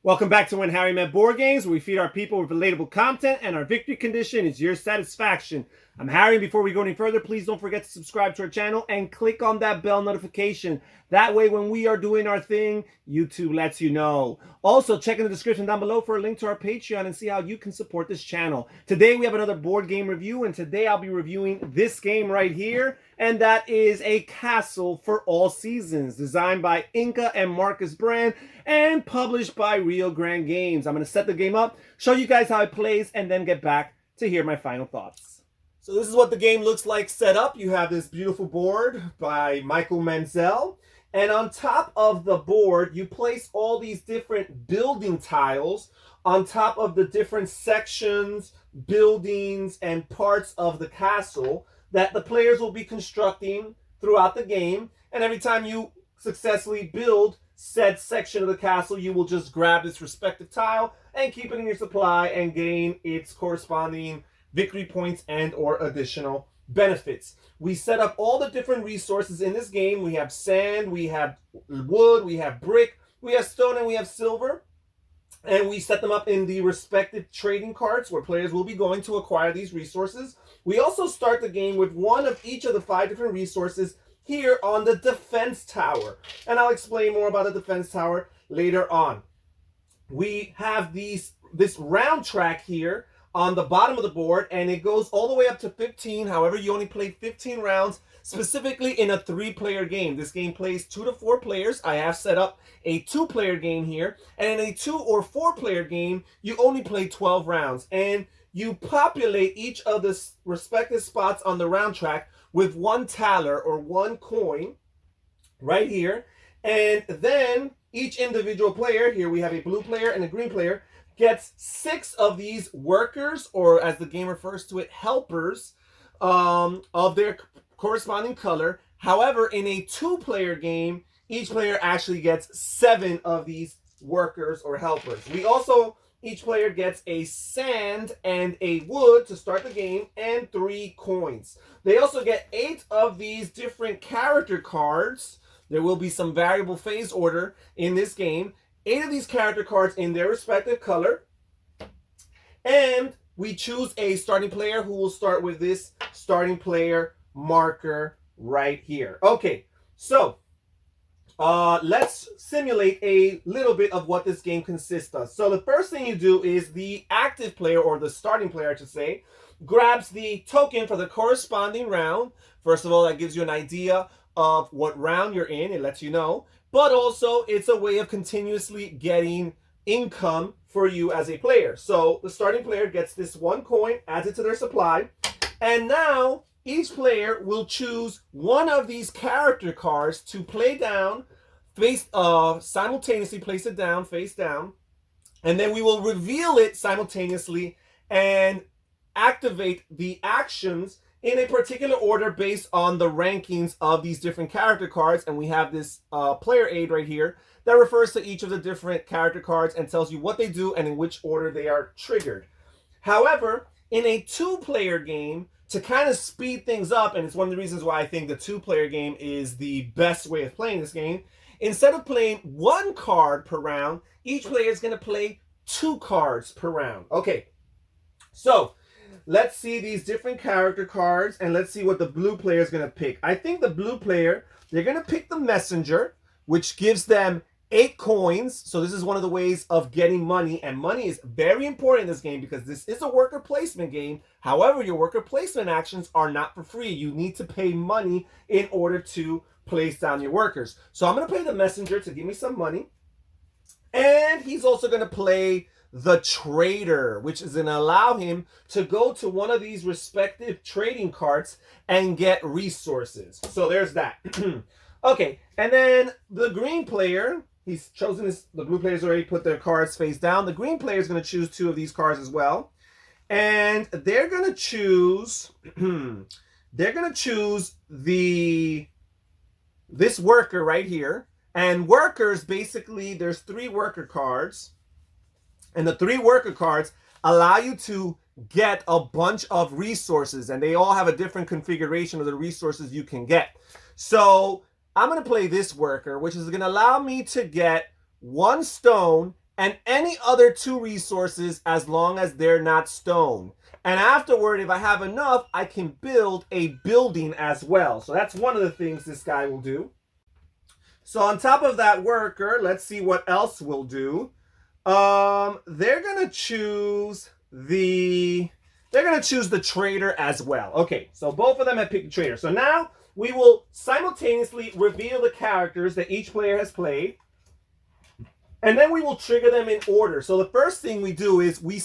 Welcome back to When Harry Met Board Games, where we feed our people with relatable content, and our victory condition is your satisfaction. I'm Harry, and before we go any further, please don't forget to subscribe to our channel and click on that bell notification. That way, when we are doing our thing, YouTube lets you know. Also, check in the description down below for a link to our Patreon and see how you can support this channel. Today, we have another board game review, and today I'll be reviewing this game right here, and that is a Castle for All Seasons, designed by Inka and Markus Brand, and published by Rio Grande Games. I'm going to set the game up, show you guys how it plays, and then get back to hear my final thoughts. So this is what the game looks like set up. You have this beautiful board by Michael Menzel. And on top of the board, you place all these different building tiles on top of the different sections, buildings, and parts of the castle that the players will be constructing throughout the game. And every time you successfully build said section of the castle, you will just grab this respective tile and keep it in your supply and gain its corresponding victory points and or additional benefits. We set up all the different resources in this game. We have sand, we have wood, we have brick, we have stone, and we have silver. And we set them up in the respective trading carts where players will be going to acquire these resources. We also start the game with one of each of the 5 different resources here on the defense tower. And I'll explain more about the defense tower later on. We have this round track here on the bottom of the board, and it goes all the way up to 15. However, you only play 15 rounds, specifically in a 3-player game. This game plays 2 to 4 players. I have set up a 2-player game here, and in a 2 or 4-player game, you only play 12 rounds, and you populate each of the respective spots on the round track with 1 taler or 1 coin right here, and then each individual player, here we have a blue player and a green player, gets 6 of these workers, or as the game refers to it, helpers, of their corresponding color. However, in a 2-player game, each player actually gets 7 of these workers or helpers. Each player gets a sand and a wood to start the game, and 3 coins. They also get 8 of these different character cards. There will be some variable phase order in this game. 8 of these character cards in their respective color. And we choose a starting player who will start with this starting player marker right here. Okay, so let's simulate a little bit of what this game consists of. So the first thing you do is the active player, or the starting player I should say, grabs the token for the corresponding round. First of all, that gives you an idea of what round you're in. It lets you know. But also, it's a way of continuously getting income for you as a player. So the starting player gets this 1 coin, adds it to their supply, and now each player will choose one of these character cards to play down, simultaneously place it down, face down, and then we will reveal it simultaneously and activate the actions in a particular order based on the rankings of these different character cards. And we have this player aid right here that refers to each of the different character cards and tells you what they do and in which order they are triggered. However, in a 2-player game, to kind of speed things up, and it's one of the reasons why I think the 2-player game is the best way of playing this game, instead of playing 1 card per round, each player is going to play 2 cards per round. Okay, so let's see these different character cards, and let's see what the blue player is going to pick. I think the blue player, they're going to pick the messenger, which gives them 8 coins. So this is one of the ways of getting money, and money is very important in this game because this is a worker placement game. However, your worker placement actions are not for free. You need to pay money in order to place down your workers. So I'm going to play the messenger to give me some money, and he's also going to play the trader, which is going to allow him to go to one of these respective trading carts and get resources. So there's that. Okay, and then the green player, he's chosen the blue player's already put their cards face down. The green player is going to choose 2 of these cards as well. And they're going to choose this worker right here. And workers, basically, there's 3 worker cards. And the 3 worker cards allow you to get a bunch of resources, and they all have a different configuration of the resources you can get. So I'm going to play this worker, which is going to allow me to get 1 stone and any other 2 resources as long as they're not stone. And afterward, if I have enough, I can build a building as well. So that's one of the things this guy will do. So on top of that worker, let's see what else we'll do. They're gonna choose the trader as well. Okay, so both of them have picked the trader. So now we will simultaneously reveal the characters that each player has played, and then we will trigger them in order. So the first thing we do is we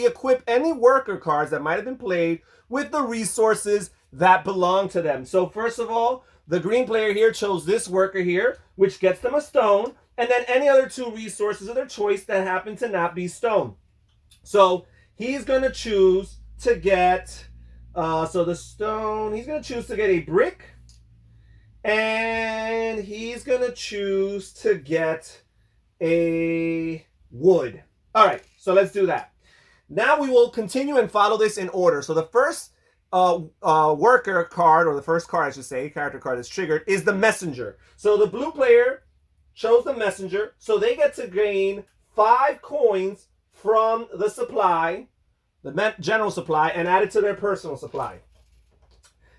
equip any worker cards that might have been played with the resources that belong to them. So first of all, the green player here chose this worker here, which gets them a stone, and then any other 2 resources of their choice that happen to not be stone. So he's going to choose to get, so the stone, he's going to choose to get a brick, and he's going to choose to get a wood. All right, so let's do that. Now we will continue and follow this in order. So the first worker card, or the first card I should say, character card that's triggered, is the messenger. So the blue player chose the messenger, so they get to gain 5 coins from the supply, the general supply, and add it to their personal supply.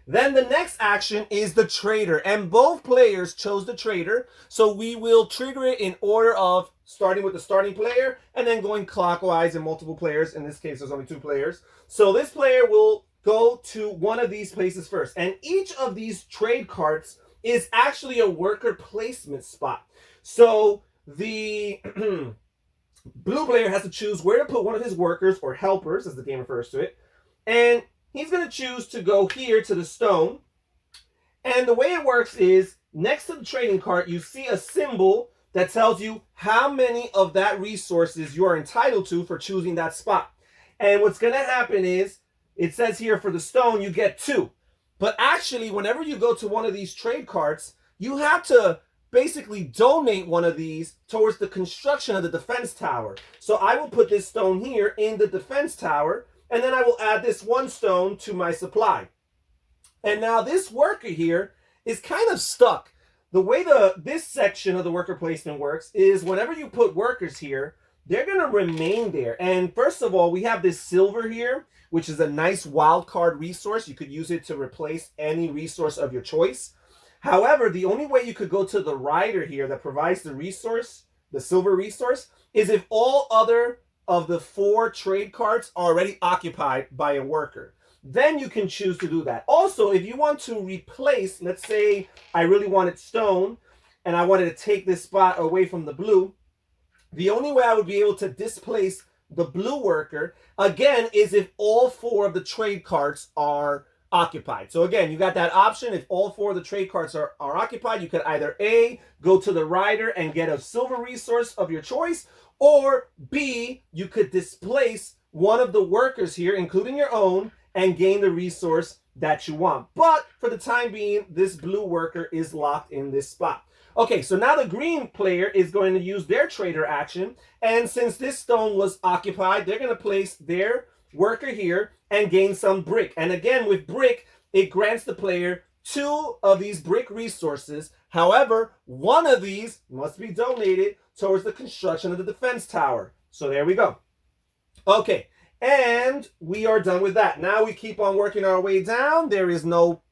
Then the next action is the trader, and both players chose the trader, so we will trigger it in order of starting with the starting player and then going clockwise in multiple players. In this case, there's only 2 players. So this player will go to one of these places first, and each of these trade carts is actually a worker placement spot. So the blue player has to choose where to put one of his workers, or helpers as the game refers to it, and he's going to choose to go here to the stone. And the way it works is, next to the trading cart, you see a symbol that tells you how many of that resources you are entitled to for choosing that spot. And what's going to happen is, it says here for the stone, you get 2. But actually, whenever you go to one of these trade carts, you have to basically donate one of these towards the construction of the defense tower. So I will put this stone here in the defense tower, and then I will add this 1 stone to my supply. And now this worker here is kind of stuck. The way this section of the worker placement works is, whenever you put workers here, they're going to remain there. And first of all, we have this silver here, which is a nice wild card resource. You could use it to replace any resource of your choice. However, the only way you could go to the rider here that provides the resource, the silver resource, is if all other of the 4 trade carts are already occupied by a worker. Then you can choose to do that. Also, if you want to replace, let's say I really wanted stone and I wanted to take this spot away from the blue, the only way I would be able to displace the blue worker, again, is if all 4 of the trade carts are occupied. So again, you got that option. If all 4 of the trade carts are occupied, you could either A, go to the rider and get a silver resource of your choice, or B, you could displace one of the workers here, including your own, and gain the resource that you want. But for the time being, this blue worker is locked in this spot. Okay, so now the green player is going to use their trader action, and since this stone was occupied, they're going to place their worker here and gain some brick. And again, with brick, it grants the player 2 of these brick resources. However, 1 of these must be donated towards the construction of the defense tower. So there we go. Okay, and we are done with that. Now we keep on working our way down. There is no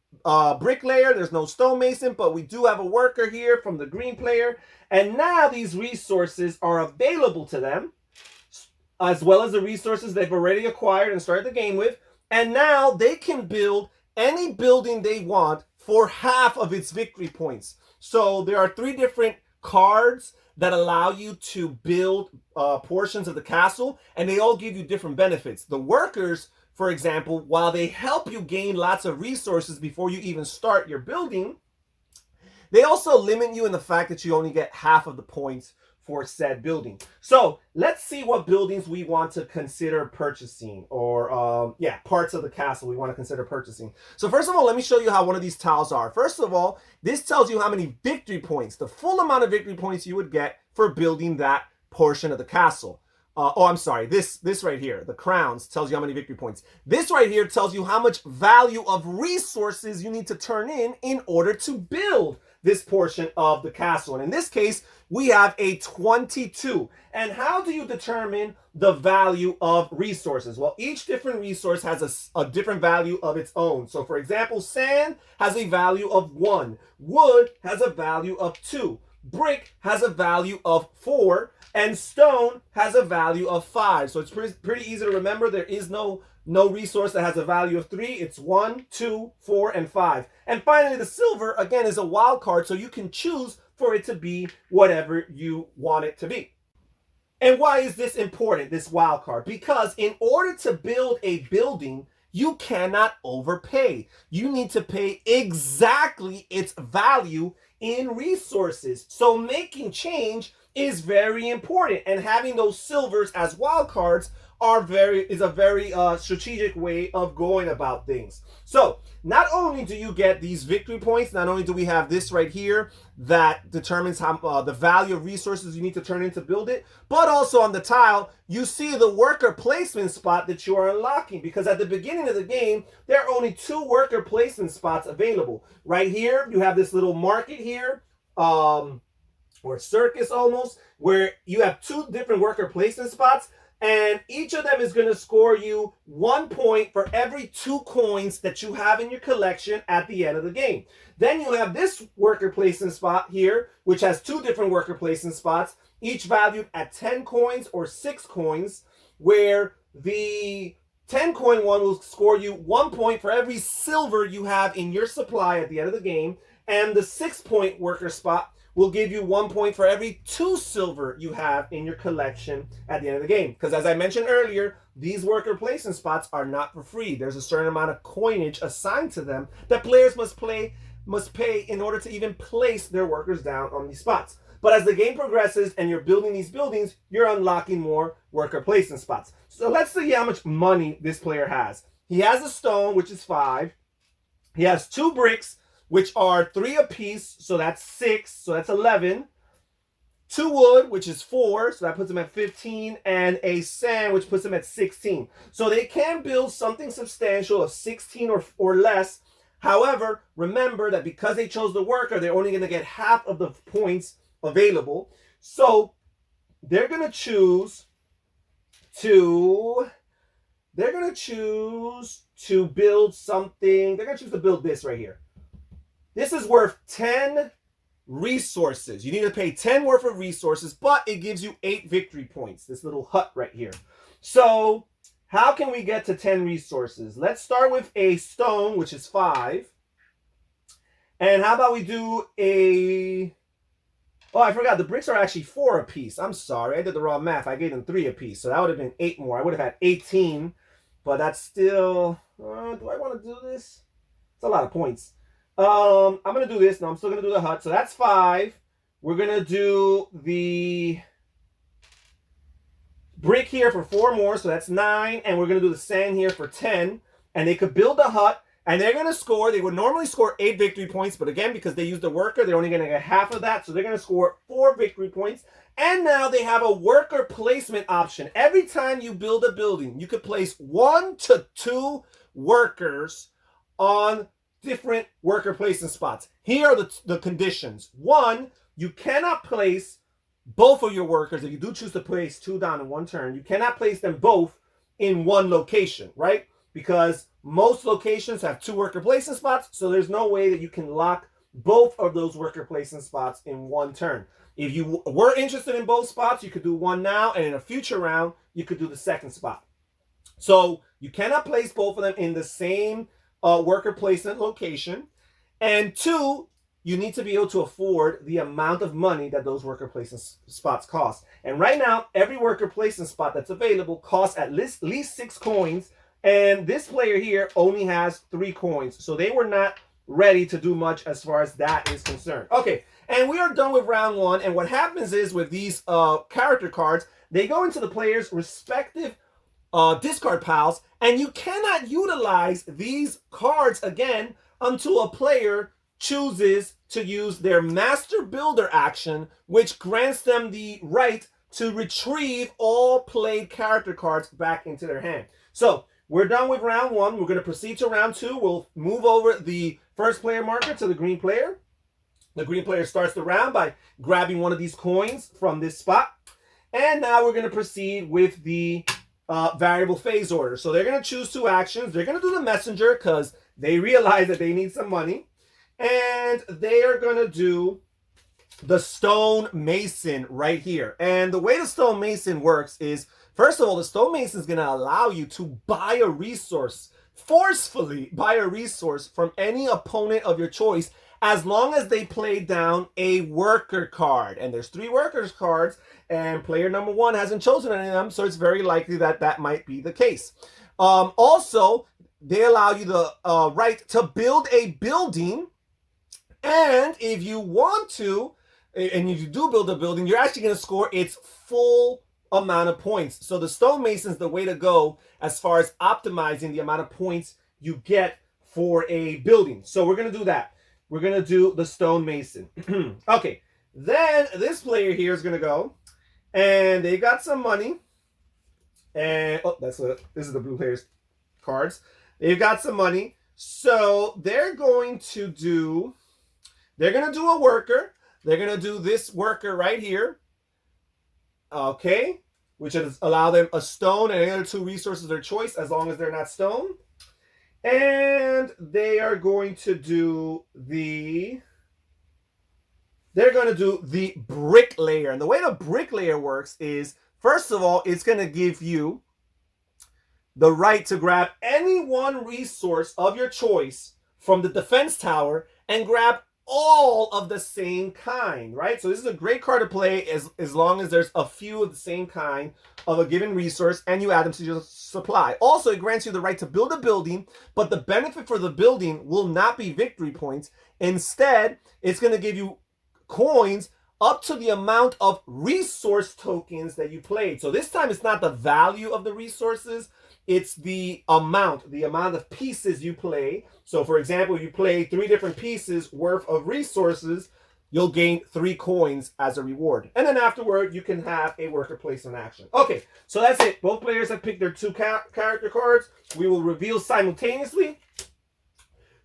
bricklayer, there's no stonemason, but we do have a worker here from the green player. And now these resources are available to them, as well as the resources they've already acquired and started the game with. And now they can build any building they want for half of its victory points. So there are 3 different cards that allow you to build portions of the castle, and they all give you different benefits. The workers, for example, while they help you gain lots of resources before you even start your building, they also limit you in the fact that you only get half of the points for said building. So let's see what buildings we want to consider purchasing, or parts of the castle we want to consider purchasing. So first of all, let me show you how one of these tiles are. First of all, this tells you how many victory points, the full amount of victory points you would get for building that portion of the castle. This right here, the crowns, tells you how many victory points. This right here tells you how much value of resources you need to turn in order to build this portion of the castle. And in this case, we have a 22. And how do you determine the value of resources? Well, each different resource has a different value of its own. So for example, sand has a value of 1. Wood has a value of 2. Brick has a value of 4. And stone has a value of 5. So it's pretty easy to remember. There is no resource that has a value of 3. It's 1, 2, 4, and 5. And finally, the silver, again, is a wild card, so you can choose for it to be whatever you want it to be. And why is this important, this wild card? Because in order to build a building, you cannot overpay. You need to pay exactly its value in resources. So making change is very important, and having those silvers as wild cards is a very strategic way of going about things. So not only do you get these victory points, not only do we have this right here that determines how the value of resources you need to turn in to build it, but also on the tile you see the worker placement spot that you are unlocking, because at the beginning of the game there are only 2 worker placement spots available. Right here you have this little market here, or circus almost, where you have 2 different worker placement spots, and each of them is going to score you 1 point for every 2 coins that you have in your collection at the end of the game. Then you have this worker placement spot here, which has 2 different worker placement spots, each valued at 10 coins or 6 coins, where the 10 coin one will score you 1 point for every silver you have in your supply at the end of the game, and the 6 point worker spot will give you 1 point for every 2 silver you have in your collection at the end of the game. Because as I mentioned earlier, these worker placement spots are not for free. There's a certain amount of coinage assigned to them that players must pay in order to even place their workers down on these spots. But as the game progresses and you're building these buildings, you're unlocking more worker placement spots. So let's see how much money this player has. He has a stone, which is 5. He has 2 bricks, which are 3 apiece, so that's 6, so that's 11. 2 wood, which is 4, so that puts them at 15, and a sand, which puts them at 16. So they can build something substantial of 16 or less. However, remember that because they chose the worker, they're only going to get half of the points available. So they're going to choose to build something. They're going to choose to build this right here. This is worth 10 resources. You need to pay 10 worth of resources, but it gives you 8 victory points. This little hut right here. So how can we get to 10 resources? Let's start with a stone, which is 5. And how about we do a... Oh, I forgot. The bricks are actually 4 apiece. I'm sorry. I did the wrong math. I gave them 3 apiece. So that would have been 8 more. I would have had 18. But that's still... do I want to do this? It's a lot of points. I'm going to do this. No, I'm still going to do the hut. So that's 5. We're going to do the brick here for 4 more. So that's 9. And we're going to do the sand here for 10. And they could build a hut. And they're going to score. They would normally score 8 victory points. But again, because they used the worker, they're only going to get half of that. So they're going to score 4 victory points. And now they have a worker placement option. Every time you build a building, you could place 1 to 2 workers on different worker placement spots. Here are the conditions. 1, you cannot place both of your workers. If you do choose to place 2 down in 1 turn, you cannot place them both in 1 location, right? Because most locations have 2 worker placement spots, so there's no way that you can lock both of those worker placement spots in 1 turn. If you were interested in both spots, you could do 1 now, and in a future round, you could do the 2nd spot. So you cannot place both of them in the same worker placement location. And 2, you need to be able to afford the amount of money that those worker placement spots cost. And right now, every worker placement spot that's available costs at least 6 coins. And this player here only has 3 coins. So they were not ready to do much as far as that is concerned. Okay, and we are done with round 1. And what happens is with these character cards, they go into the player's respective discard piles, and you cannot utilize these cards again until a player chooses to use their Master Builder action, which grants them the right to retrieve all played character cards back into their hand. So we're done with round 1. We're going to proceed to round 2. We'll move over the first player marker to the green player. The green player starts the round by grabbing one of these coins from this spot. And now we're going to proceed with the variable phase order. So they're going to choose 2 actions. They're going to do the messenger because they realize that they need some money. And they are going to do the stonemason right here. And the way the stonemason works is, first of all, the stonemason is going to allow you to buy a resource, forcefully buy a resource from any opponent of your choice, as long as they play down a worker card. And there's 3 workers cards, and player number 1 hasn't chosen any of them, so it's very likely that that might be the case. Also, they allow you the right to build a building, and if you want to, and if you do build a building, you're actually going to score its full amount of points. So the stonemason is the way to go as far as optimizing the amount of points you get for a building. So we're going to do that. We're going to do the stonemason. Okay, then this player here is going to go, and they got some money. And this is the blue player's cards. They've got some money, so they're going to do a worker. They're going to do this worker right here, okay, which is allow them a stone and any other 2 resources of their choice, as long as they're not stone. And they are going to do the bricklayer. And the way the bricklayer works is, first of all, it's going to give you the right to grab any 1 resource of your choice from the defense tower and grab all of the same kind, right? So this is a great card to play as long as there's a few of the same kind of a given resource and you add them to your supply. Also, it grants you the right to build a building, but the benefit for the building will not be victory points. Instead, it's going to give you coins up to the amount of resource tokens that you played. So this time it's not the value of the resources, it's the amount of pieces you play. So for example, if you play 3 different pieces worth of resources, you'll gain 3 coins as a reward. And then afterward, you can have a worker place in action. Okay, so that's it. Both players have picked their 2 character cards. We will reveal simultaneously.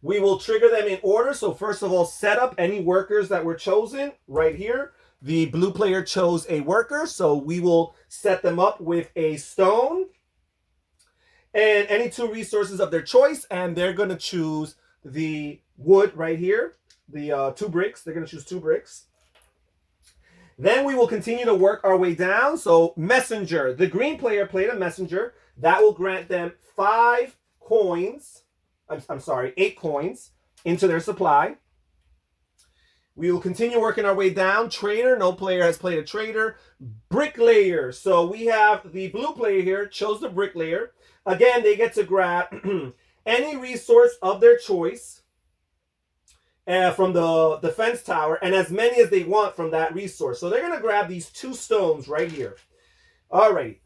We will trigger them in order. So first of all, set up any workers that were chosen right here. The blue player chose a worker, so we will set them up with a stone and any 2 resources of their choice, and they're going to choose the wood right here, the 2 bricks. They're going to choose 2 bricks. Then we will continue to work our way down. So messenger, the green player played a messenger. That will grant them 5 coins. I'm sorry, 8 coins into their supply. We will continue working our way down. Trader, no player has played a trader. Bricklayer. So we have the blue player here, chose the bricklayer. Again, they get to grab any resource of their choice from the defense tower, and as many as they want from that resource. So they're going to grab these 2 stones right here. All right.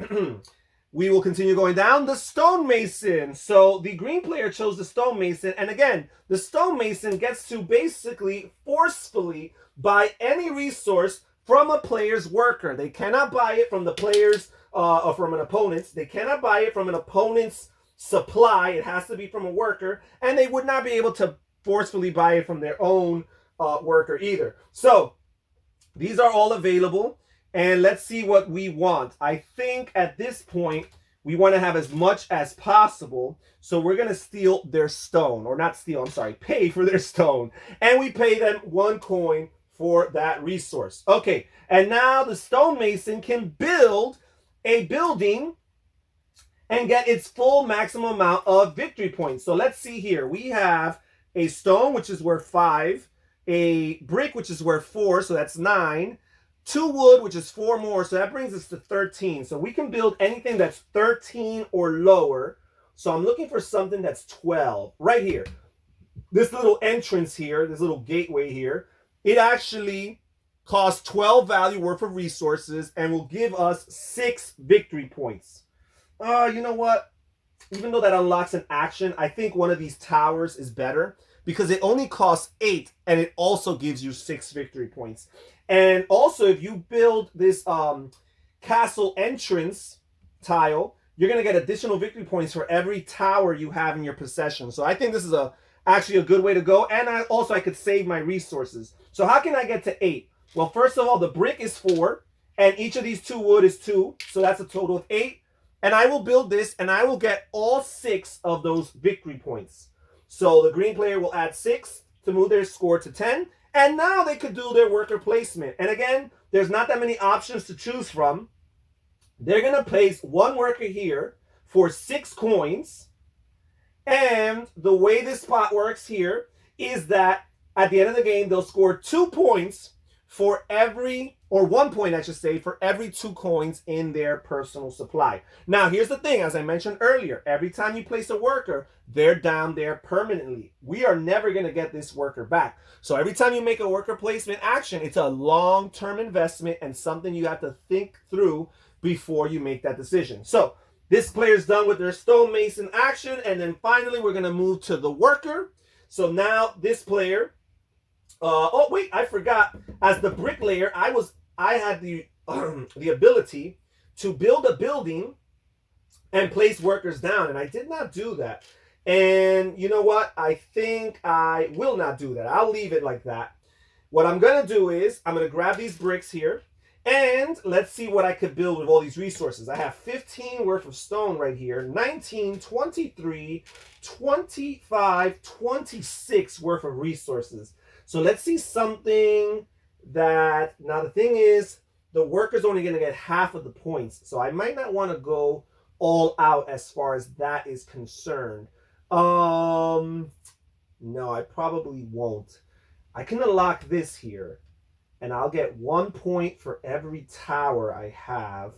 We will continue going down. The stonemason. So the green player chose the stonemason. And again, the stonemason gets to basically forcefully buy any resource from a player's worker. They cannot buy it from the player's or from an opponent's. They cannot buy it from an opponent's supply. It has to be from a worker. And they would not be able to forcefully buy it from their own worker either. So these are all available. And let's see what we want. I think at this point, we want to have as much as possible. So we're going to steal their stone. Or not steal, I'm sorry, pay for their stone. And we pay them 1 coin for that resource. Okay, and now the stonemason can build a building and get its full maximum amount of victory points. So let's see here. We have a stone, which is worth 5. A brick, which is worth 4, so that's 9. 2 wood, which is 4 more, so that brings us to 13. So we can build anything that's 13 or lower. So I'm looking for something that's 12. Right here. This little entrance here, this little gateway here, it actually costs 12 value worth of resources and will give us 6 victory points. You know what? Even though that unlocks an action, I think one of these towers is better because it only costs 8 and it also gives you 6 victory points. And also, if you build this castle entrance tile, you're going to get additional victory points for every tower you have in your possession. So I think this is actually a good way to go. And I could save my resources. So how can I get to 8? Well, first of all, the brick is 4, and each of these 2 wood is 2, so that's a total of 8. And I will build this, and I will get all 6 of those victory points. So the green player will add 6 to move their score to 10, and now they could do their worker placement. And again, there's not that many options to choose from. They're going to place 1 worker here for 6 coins. And the way this spot works here is that at the end of the game, they'll score 2 points for every, or 1 point, I should say, for every 2 coins in their personal supply. Now, here's the thing, as I mentioned earlier, every time you place a worker, they're down there permanently. We are never going to get this worker back. So every time you make a worker placement action, it's a long-term investment and something you have to think through before you make that decision. So this player's done with their stonemason action, and then finally we're going to move to the worker. So now this player, oh wait, I forgot. As the bricklayer, I had the ability to build a building and place workers down, and I did not do that. And you know what? I think I will not do that. I'll leave it like that. What I'm going to do is I'm going to grab these bricks here, and let's see what I could build with all these resources. I have 15 worth of stone right here, 19, 23, 25, 26 worth of resources. So let's see something that, now the thing is, the worker's only going to get half of the points. So I might not want to go all out as far as that is concerned. No, I probably won't. I can unlock this here, and I'll get 1 point for every tower I have.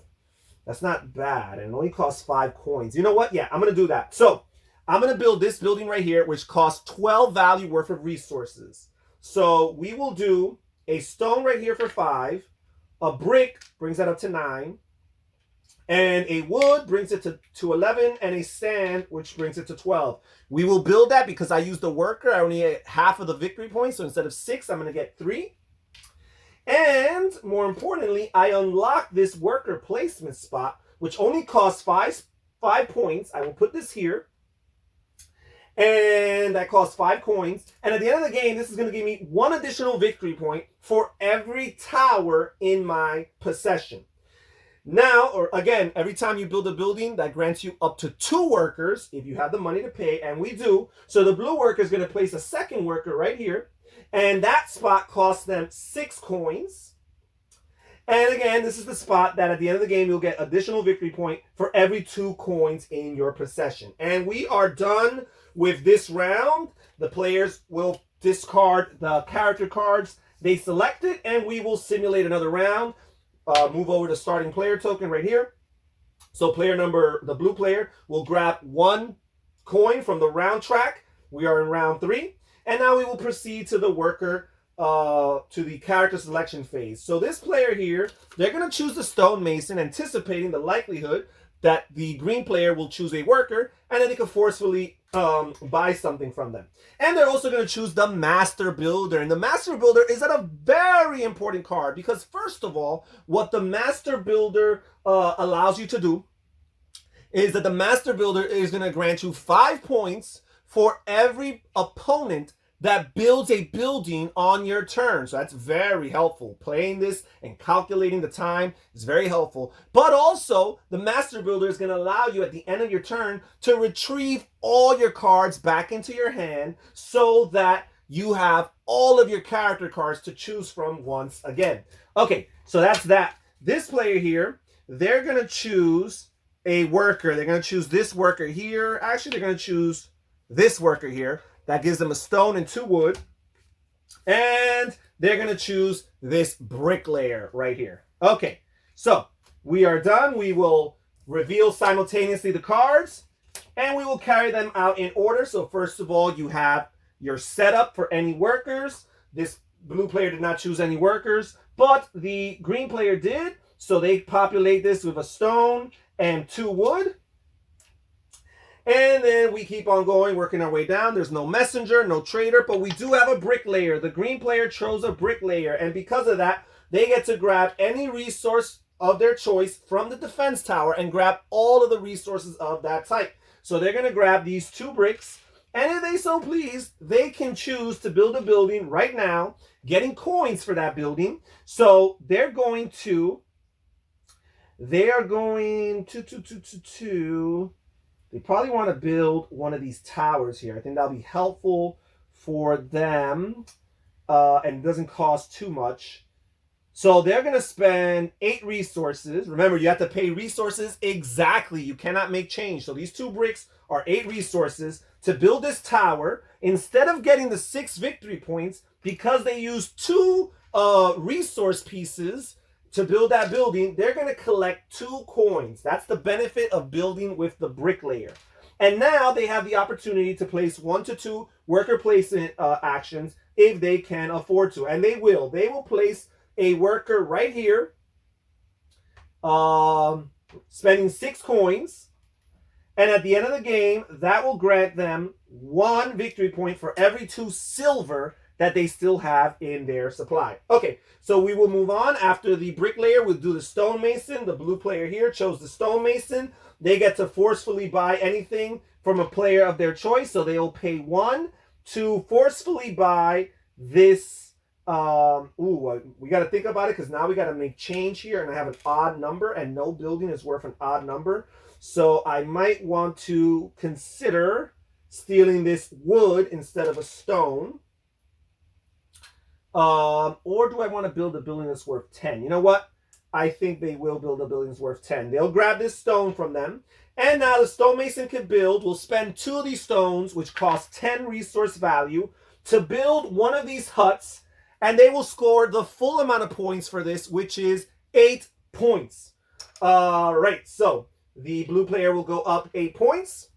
That's not bad, and it only costs 5 coins. You know what? Yeah, I'm going to do that. So I'm going to build this building right here, which costs 12 value worth of resources. So we will do a stone right here for 5, a brick brings that up to 9, and a wood brings it to 11, and a sand, which brings it to 12. We will build that because I used the worker. I only get half of the victory points, so instead of 6, I'm going to get 3. And more importantly, I unlock this worker placement spot, which only costs 5 points. I will put this here, and that costs 5 coins. And at the end of the game, this is going to give me 1 additional victory point for every tower in my possession. Now, or again, every time you build a building, that grants you up to 2 workers if you have the money to pay, and we do. So the blue worker is going to place a second worker right here, and that spot costs them 6 coins. And again, this is the spot that at the end of the game, you'll get additional victory point for every 2 coins in your possession. And we are done with this round. The players will discard the character cards they selected, and we will simulate another round. Move over to starting player token right here. So player number, the blue player, will grab 1 coin from the round track. We are in round 3. And now we will proceed to the worker, to the character selection phase. So this player here, they're going to choose the stonemason, anticipating the likelihood that the green player will choose a worker, and then they can forcefully buy something from them. And they're also going to choose the master builder. And the master builder is a very important card because, first of all, what the master builder allows you to do is that the master builder is going to grant you 5 points for every opponent that builds a building on your turn. So that's very helpful. Playing this and calculating the time is very helpful. But also, the master builder is going to allow you at the end of your turn to retrieve all your cards back into your hand so that you have all of your character cards to choose from once again. Okay, so that's that. This player here, they're going to choose a worker. They're going to choose this worker here. Actually, they're going to choose this worker here. That gives them a stone and 2 wood. And they're going to choose this bricklayer right here. Okay, so we are done. We will reveal simultaneously the cards, and we will carry them out in order. So first of all, you have your setup for any workers. This blue player did not choose any workers, but the green player did. So they populate this with a stone and 2 wood. And then we keep on going, working our way down. There's no messenger, no trader, but we do have a bricklayer. The green player chose a bricklayer, and because of that, they get to grab any resource of their choice from the defense tower and grab all of the resources of that type. So they're going to grab these 2 bricks, and if they so please, they can choose to build a building right now, getting coins for that building. So they're going to, they probably want to build one of these towers here. I think that'll be helpful for them, and it doesn't cost too much. So they're going to spend 8 resources. Remember, you have to pay resources exactly. You cannot make change. So these 2 bricks are 8 resources to build this tower. Instead of getting the 6 victory points, because they use 2 resource pieces to build that building, they're going to collect 2 coins. That's the benefit of building with the bricklayer. And now they have the opportunity to place 1 to 2 worker placement actions if they can afford to. And they will. They will place a worker right here, spending 6 coins. And at the end of the game, that will grant them 1 victory point for every 2 silver that they still have in their supply. Okay, so we will move on. After the bricklayer, we'll do the stonemason. The blue player here chose the stonemason. They get to forcefully buy anything from a player of their choice. So they'll pay 1 to forcefully buy this. We got to think about it, because now we got to make change here, and I have an odd number, and no building is worth an odd number. So I might want to consider stealing this wood instead of a stone. Or do I want to build a building that's worth 10? You know what? I think they will build a building that's worth 10. They'll grab this stone from them. And now the stonemason can build. We'll spend 2 of these stones, which cost 10 resource value, to build one of these huts. And they will score the full amount of points for this, which is 8 points. Right, so the blue player will go up 8 points.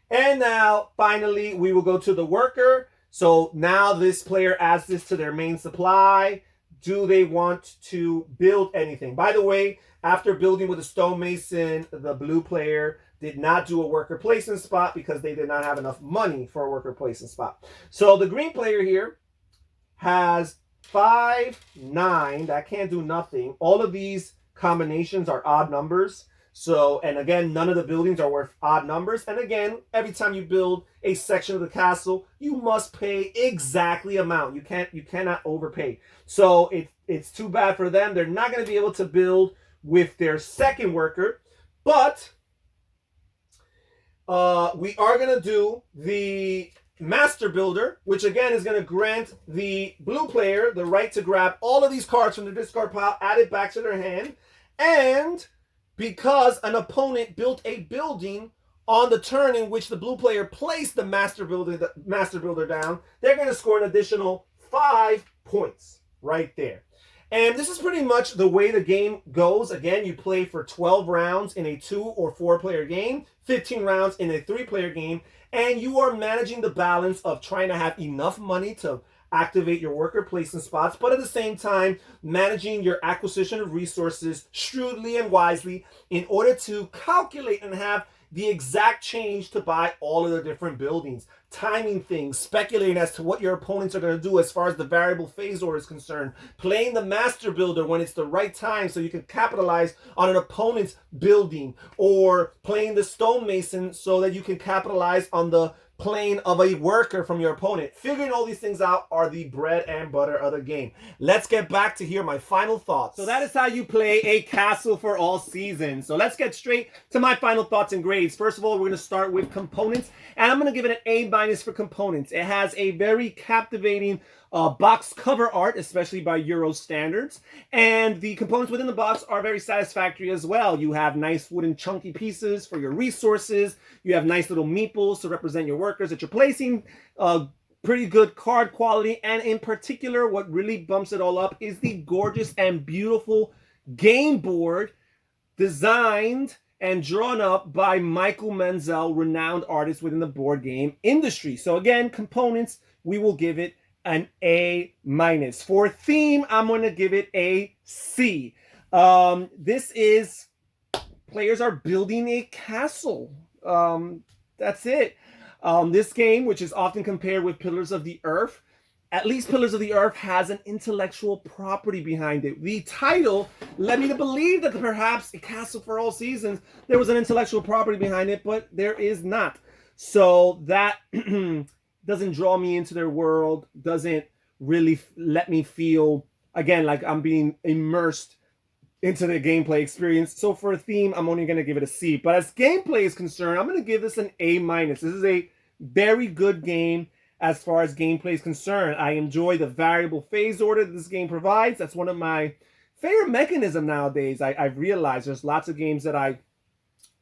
And now, finally, we will go to the worker. So now this player adds this to their main supply. Do they want to build anything? By the way, after building with a stonemason, the blue player did not do a worker placement spot because they did not have enough money for a worker placement spot. So the green player here has 5, 9. That can't do nothing. All of these combinations are odd numbers. So, and again, none of the buildings are worth odd numbers. And again, every time you build a section of the castle, you must pay exactly amount. You cannot overpay. So it's too bad for them. They're not going to be able to build with their second worker. But we are going to do the Master Builder, which again is going to grant the blue player the right to grab all of these cards from the discard pile, add it back to their hand. And because an opponent built a building on the turn in which the blue player placed the Master Builder down, they're going to score an additional 5 points right there. And this is pretty much the way the game goes. Again, you play for 12 rounds in a 2 or 4 player game, 15 rounds in a 3-player game, and you are managing the balance of trying to have enough money to activate your worker placement spots, but at the same time, managing your acquisition of resources shrewdly and wisely in order to calculate and have the exact change to buy all of the different buildings, timing things, speculating as to what your opponents are going to do as far as the variable phase order is concerned, playing the Master Builder when it's the right time so you can capitalize on an opponent's building, or playing the Stonemason so that you can capitalize on the plane of a worker from your opponent. Figuring all these things out are the bread and butter of the game. Let's get back to hear my final thoughts. So that is how you play a castle for all seasons. So let's get straight to my final thoughts and grades. First of all, we're going to start with components, and I'm going to give it an A- for components. It has a very captivating box cover art, especially by Euro standards, and the components within the box are very satisfactory as well. You have nice wooden chunky pieces for your resources. You have nice little meeples to represent your workers that you're placing. Pretty good card quality, and in particular, what really bumps it all up is the gorgeous and beautiful game board designed and drawn up by Michael Menzel, renowned artist within the board game industry. So again, components, we will give it an A-. For theme, I'm going to give it a C. This is, players are building a castle. That's it. This game, which is often compared with Pillars of the Earth, at least Pillars of the Earth has an intellectual property behind it. The title led me to believe that perhaps A Castle for All Seasons, there was an intellectual property behind it, but there is not. So that doesn't draw me into their world, doesn't really let me feel, again, like I'm being immersed into the gameplay experience. So for a theme, I'm only going to give it a C. But as gameplay is concerned, I'm going to give this an A-. This is a very good game as far as gameplay is concerned. I enjoy the variable phase order that this game provides. That's one of my favorite mechanisms nowadays. I've realized there's lots of games that I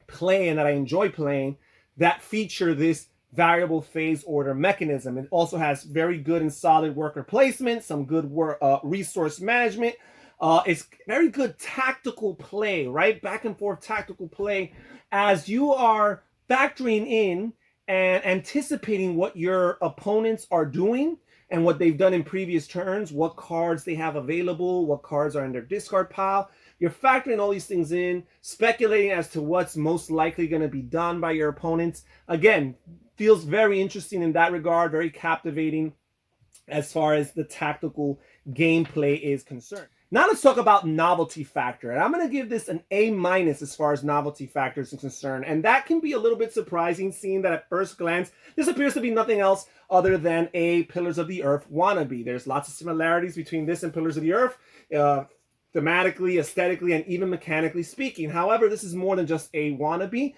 play and that I enjoy playing that feature this variable phase order mechanism. It also has very good and solid worker placement, some good resource management. It's very good tactical play, right? Back and forth tactical play as you are factoring in and anticipating what your opponents are doing and what they've done in previous turns, what cards they have available, what cards are in their discard pile. You're factoring all these things in, speculating as to what's most likely going to be done by your opponents. Again, feels very interesting in that regard, very captivating as far as the tactical gameplay is concerned. Now let's talk about novelty factor. And I'm going to give this an A- as far as novelty factors is concerned. And that can be a little bit surprising, seeing that at first glance, this appears to be nothing else other than a Pillars of the Earth wannabe. There's lots of similarities between this and Pillars of the Earth, thematically, aesthetically, and even mechanically speaking. However, this is more than just a wannabe.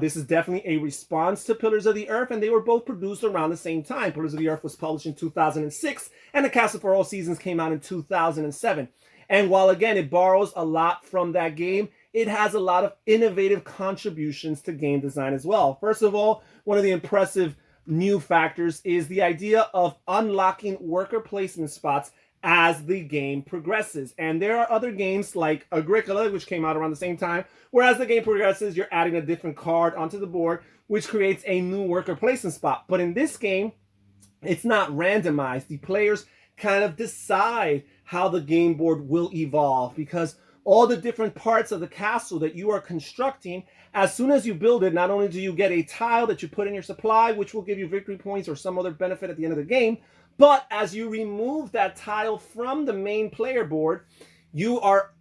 This is definitely a response to Pillars of the Earth, and they were both produced around the same time. Pillars of the Earth was published in 2006, and The Castle for All Seasons came out in 2007. And while, again, it borrows a lot from that game, it has a lot of innovative contributions to game design as well. First of all, one of the impressive new factors is the idea of unlocking worker placement spots as the game progresses. And there are other games like Agricola, which came out around the same time, where as the game progresses, you're adding a different card onto the board, which creates a new worker placement spot. But in this game, it's not randomized. The players kind of decide how the game board will evolve, because all the different parts of the castle that you are constructing, as soon as you build it, not only do you get a tile that you put in your supply, which will give you victory points or some other benefit at the end of the game, but as you remove that tile from the main player board, you are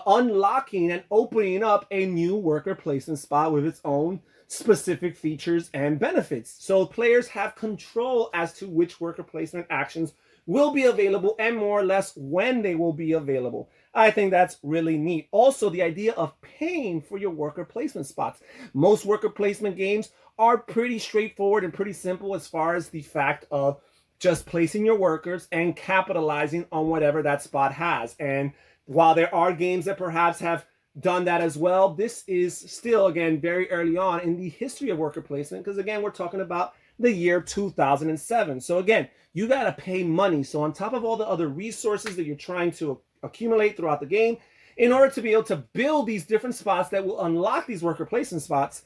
unlocking and opening up a new worker placement spot with its own specific features and benefits. So players have control as to which worker placement actions will be available and more or less when they will be available. I think that's really neat. Also, the idea of paying for your worker placement spots. Most worker placement games are pretty straightforward and pretty simple as far as the fact of just placing your workers and capitalizing on whatever that spot has. And while there are games that perhaps have done that as well, this is still, again, very early on in the history of worker placement, because again, we're talking about the year 2007. So again, you got to pay money. So on top of all the other resources that you're trying to accumulate throughout the game, in order to be able to build these different spots that will unlock these worker placement spots,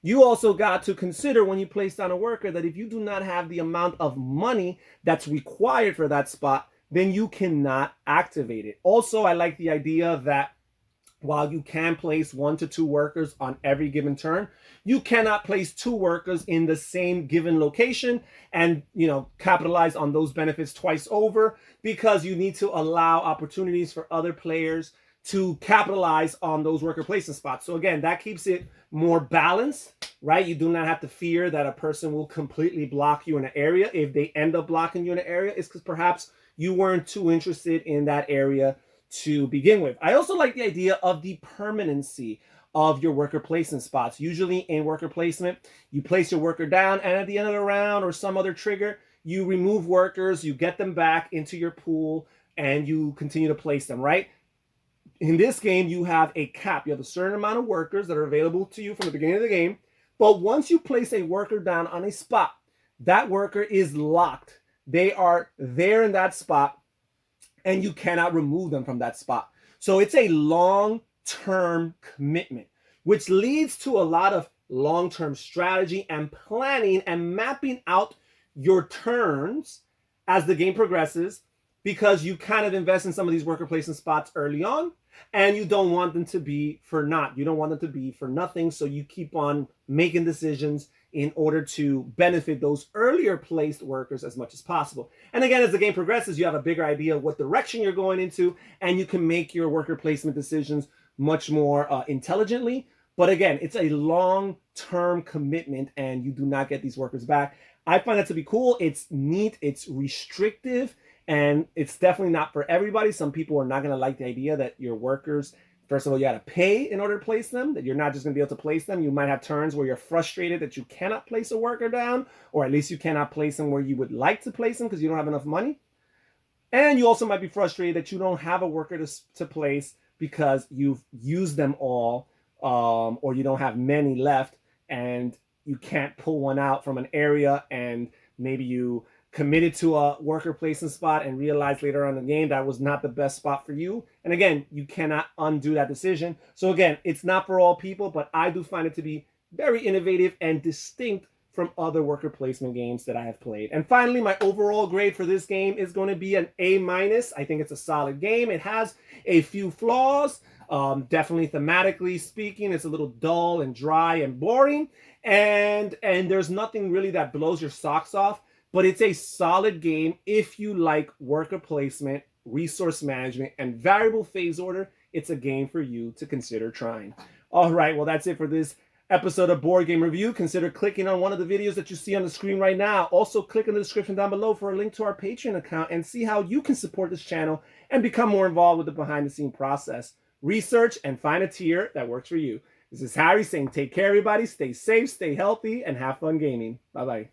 you also got to consider when you place down a worker that if you do not have the amount of money that's required for that spot, then you cannot activate it. Also, I like the idea that while you can place 1 to 2 workers on every given turn, you cannot place 2 workers in the same given location and, capitalize on those benefits twice over, because you need to allow opportunities for other players to capitalize on those worker placement spots. So again, that keeps it more balanced, right? You do not have to fear that a person will completely block you in an area. If they end up blocking you in an area, it's because perhaps you weren't too interested in that area to begin with. I also like the idea of the permanency of your worker placement spots. Usually in worker placement, you place your worker down, and at the end of the round or some other trigger, you remove workers, you get them back into your pool, and you continue to place them, right? In this game, you have a cap. You have a certain amount of workers that are available to you from the beginning of the game. But once you place a worker down on a spot, that worker is locked. They are there in that spot, and you cannot remove them from that spot. So it's a long-term commitment, which leads to a lot of long-term strategy and planning and mapping out your turns as the game progresses, because you kind of invest in some of these worker placement spots early on, and you don't want them to be for naught. You don't want them to be for nothing, so you keep on making decisions in order to benefit those earlier placed workers as much as possible. And again, as the game progresses, you have a bigger idea of what direction you're going into, and you can make your worker placement decisions much more intelligently. But again, it's a long-term commitment, and you do not get these workers back. I find that to be cool. It's neat. It's restrictive. And it's definitely not for everybody. Some people are not going to like the idea that your workers, first of all, you got to pay in order to place them, that you're not just going to be able to place them. You might have turns where you're frustrated that you cannot place a worker down, or at least you cannot place them where you would like to place them because you don't have enough money. And you also might be frustrated that you don't have a worker to place because you've used them all, or you don't have many left, and you can't pull one out from an area, and maybe you committed to a worker placement spot and realized later on in the game that was not the best spot for you. And again, you cannot undo that decision. So again, it's not for all people, but I do find it to be very innovative and distinct from other worker placement games that I have played. And finally, my overall grade for this game is going to be an A-. I think it's a solid game. It has a few flaws. Definitely thematically speaking, it's a little dull and dry and boring. And there's nothing really that blows your socks off. But it's a solid game if you like worker placement, resource management, and variable phase order. It's a game for you to consider trying. All right, well, that's it for this episode of Board Game Review. Consider clicking on one of the videos that you see on the screen right now. Also, click in the description down below for a link to our Patreon account and see how you can support this channel and become more involved with the behind-the-scenes process. Research and find a tier that works for you. This is Harry saying take care, everybody. Stay safe, stay healthy, and have fun gaming. Bye-bye.